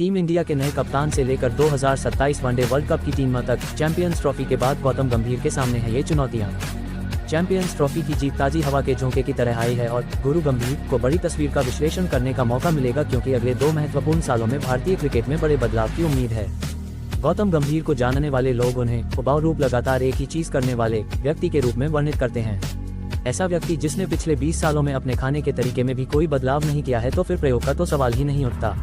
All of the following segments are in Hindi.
टीम इंडिया के नए कप्तान से लेकर 2027 वनडे वर्ल्ड कप की टीम तक चैंपियंस ट्रॉफी के बाद गौतम गंभीर के सामने है ये चुनौतियां। चैंपियंस ट्रॉफी की जीत ताजी हवा के झोंके की तरह आई है और गुरु गंभीर को बड़ी तस्वीर का विश्लेषण करने का मौका मिलेगा, क्योंकि अगले 2 महत्वपूर्ण सालों में भारतीय क्रिकेट में बड़े बदलाव की उम्मीद है। गौतम गंभीर को जानने वाले लोग उन्हें उबाऊ रूप लगातार एक ही चीज करने वाले व्यक्ति के रूप में वर्णित करते हैं। ऐसा व्यक्ति जिसने पिछले 20 सालों में अपने खाने के तरीके में भी कोई बदलाव नहीं किया है, तो फिर प्रयोग का तो सवाल ही नहीं उठता।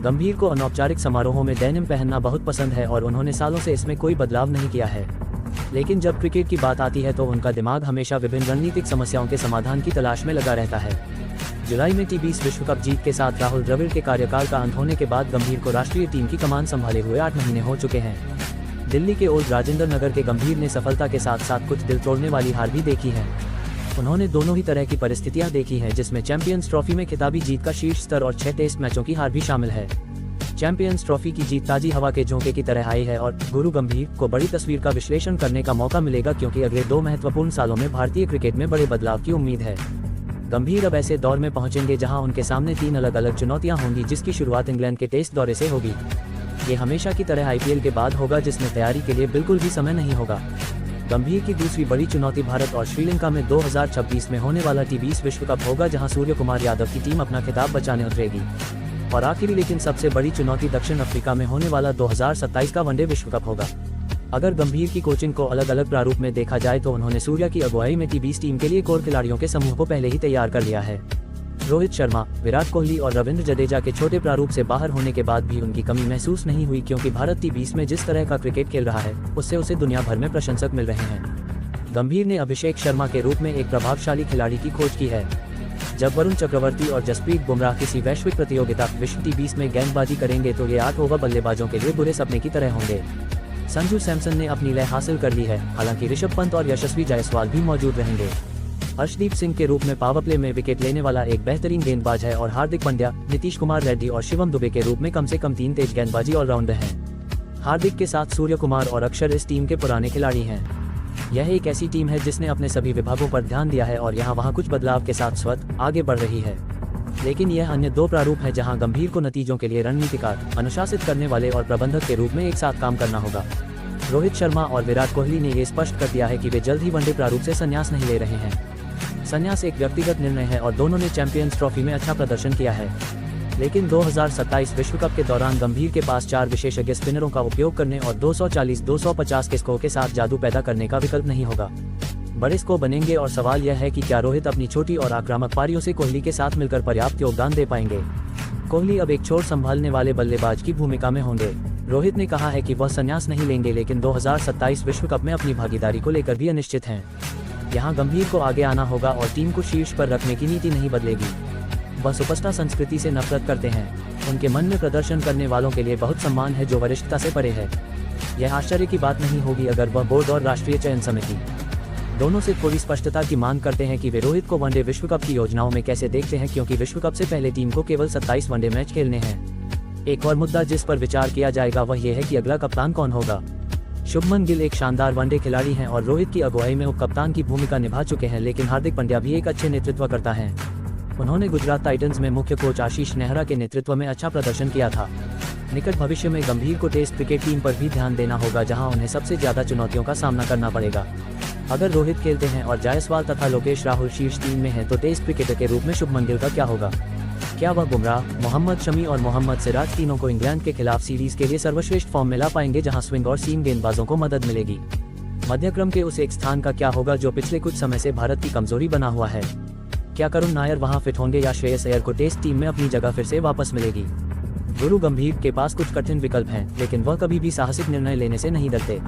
गंभीर को अनौपचारिक समारोहों में डेनिम पहनना बहुत पसंद है और उन्होंने सालों से इसमें कोई बदलाव नहीं किया है। लेकिन जब क्रिकेट की बात आती है तो उनका दिमाग हमेशा विभिन्न रणनीतिक समस्याओं के समाधान की तलाश में लगा रहता है। जुलाई में टी20 विश्व कप जीत के साथ राहुल द्रविड़ के कार्यकाल का अंत होने के बाद गंभीर को राष्ट्रीय टीम की कमान संभाले हुए 8 महीने हो चुके हैं। दिल्ली के ओल्ड राजेंद्र नगर के गंभीर ने सफलता के साथ साथ कुछ दिल तोड़ने वाली हार भी देखी है। उन्होंने दोनों ही तरह की परिस्थितियां देखी हैं, जिसमें चैंपियंस ट्रॉफी में खिताबी जीत का शीर्ष स्तर और 6 टेस्ट मैचों की हार भी शामिल है। चैंपियंस ट्रॉफी की जीत ताजी हवा के झोंके की तरह आई है और गुरु गंभीर को बड़ी तस्वीर का विश्लेषण करने का मौका मिलेगा, क्योंकि अगले 2 महत्वपूर्ण सालों में भारतीय क्रिकेट में बड़े बदलाव की उम्मीद है। गंभीर अब ऐसे दौर में पहुंचेंगे जहां उनके सामने 3 अलग अलग चुनौतियां होंगी, जिसकी शुरुआत इंग्लैंड के टेस्ट दौरे से होगी। ये हमेशा की तरह IPL के बाद होगा, जिसमें तैयारी के लिए बिल्कुल भी समय नहीं होगा। गंभीर की दूसरी बड़ी चुनौती भारत और श्रीलंका में 2026 में होने वाला टी20 विश्व कप होगा, जहां सूर्य कुमार यादव की टीम अपना खिताब बचाने उतरेगी। और आखिरी लेकिन सबसे बड़ी चुनौती दक्षिण अफ्रीका में होने वाला 2027 का वनडे विश्व कप होगा। अगर गंभीर की कोचिंग को अलग अलग प्रारूप में देखा जाए तो उन्होंने सूर्या की अगुवाई में टी20 टीम के लिए कोर खिलाड़ियों के समूह को पहले ही तैयार कर लिया है। रोहित शर्मा, विराट कोहली और रविंद्र जडेजा के छोटे प्रारूप से बाहर होने के बाद भी उनकी कमी महसूस नहीं हुई, क्योंकि भारत टी20 में जिस तरह का क्रिकेट खेल रहा है उससे उसे दुनिया भर में प्रशंसक मिल रहे हैं। गंभीर ने अभिषेक शर्मा के रूप में एक प्रभावशाली खिलाड़ी की खोज की है। जब वरुण चक्रवर्ती और जसप्रीत बुमराह किसी वैश्विक प्रतियोगिता विश्व टी20 में गेंदबाजी करेंगे तो ये 8 ओवर बल्लेबाजों के लिए बुरे सपने की तरह होंगे। संजू सैमसन ने अपनी लय हासिल कर ली है, हालांकि ऋषभ पंत और यशस्वी जायसवाल भी मौजूद रहेंगे। हर्षदीप सिंह के रूप में पावर प्ले में विकेट लेने वाला एक बेहतरीन गेंदबाज है और हार्दिक पांड्या, नीतीश कुमार रेड्डी और शिवम दुबे के रूप में कम से कम 3 तेज गेंदबाजी ऑलराउंडर हैं। हार्दिक के साथ सूर्य कुमार और अक्षर इस टीम के पुराने खिलाड़ी हैं। यह एक ऐसी टीम है जिसने अपने सभी विभागों पर ध्यान दिया है और यहाँ वहाँ कुछ बदलाव के साथ स्वतः आगे बढ़ रही है। लेकिन यह अन्य 2 प्रारूप है जहाँ गंभीर को नतीजों के लिए रणनीतिकार, अनुशासित करने वाले और प्रबंधक के रूप में एक साथ काम करना होगा। रोहित शर्मा और विराट कोहली ने ये स्पष्ट कर दिया है कि वे जल्द ही वनडे प्रारूप से संन्यास नहीं ले रहे हैं। संन्यास एक व्यक्तिगत निर्णय है और दोनों ने चैंपियंस ट्रॉफी में अच्छा प्रदर्शन किया है। लेकिन 2027 विश्व कप के दौरान गंभीर के पास 4 विशेषज्ञ स्पिनरों का उपयोग करने और 240-250 के स्कोर के साथ जादू पैदा करने का विकल्प नहीं होगा। बड़े स्कोर बनेंगे और सवाल यह है कि क्या रोहित अपनी छोटी और आक्रामक पारियों से कोहली के साथ मिलकर पर्याप्त योगदान दे पाएंगे। कोहली अब एक छोर संभालने वाले बल्लेबाज की भूमिका में होंगे। रोहित ने कहा है कि वह संन्यास नहीं लेंगे, लेकिन 2027 विश्व कप में अपनी भागीदारी को लेकर भी अनिश्चित हैं। यहाँ गंभीर को आगे आना होगा और टीम को शीर्ष पर रखने की नीति नहीं बदलेगी। वह सुपरस्टार संस्कृति से नफरत करते हैं। उनके मन में प्रदर्शन करने वालों के लिए बहुत सम्मान है, जो वरिष्ठता से परे है। यह आश्चर्य की बात नहीं होगी अगर वह बोर्ड और राष्ट्रीय चयन समिति दोनों से थोड़ी स्पष्टता की मांग करते हैं कि वे रोहित को वनडे विश्व कप की योजनाओं में कैसे देखते हैं, क्योंकि विश्व कप से पहले टीम को केवल 27 वनडे मैच खेलने हैं। एक और मुद्दा जिस पर विचार किया जाएगा वह यह है कि अगला कप्तान कौन होगा। शुभमन गिल एक शानदार वनडे खिलाड़ी हैं और रोहित की अगुवाई में उप कप्तान की भूमिका निभा चुके हैं, लेकिन हार्दिक पांड्या भी एक अच्छे नेतृत्व करता है। उन्होंने गुजरात टाइटंस में मुख्य कोच आशीष नेहरा के नेतृत्व में अच्छा प्रदर्शन किया था। निकट भविष्य में गंभीर को टेस्ट क्रिकेट टीम पर भी ध्यान देना होगा, जहां उन्हें सबसे ज्यादा चुनौतियों का सामना करना पड़ेगा। अगर रोहित खेलते हैं और जायसवाल तथा लोकेश राहुल शीर्ष टीम में हैं, तो टेस्ट क्रिकेटर के रूप में शुभमन गिल का क्या होगा। क्या वह बुमराह, मोहम्मद शमी और मोहम्मद सिराज तीनों को इंग्लैंड के खिलाफ सीरीज के लिए सर्वश्रेष्ठ फॉर्म में ला पाएंगे, जहां स्विंग और सीम गेंदबाजों को मदद मिलेगी। मध्यक्रम के उस एक स्थान का क्या होगा जो पिछले कुछ समय से भारत की कमजोरी बना हुआ है। क्या करुण नायर वहां फिट होंगे या श्रेयस अय्यर को टेस्ट टीम में अपनी जगह फिर से वापस मिलेगी। गुरु गंभीर के पास कुछ कठिन विकल्प हैं, लेकिन वह कभी भी साहसिक निर्णय लेने से नहीं डरते।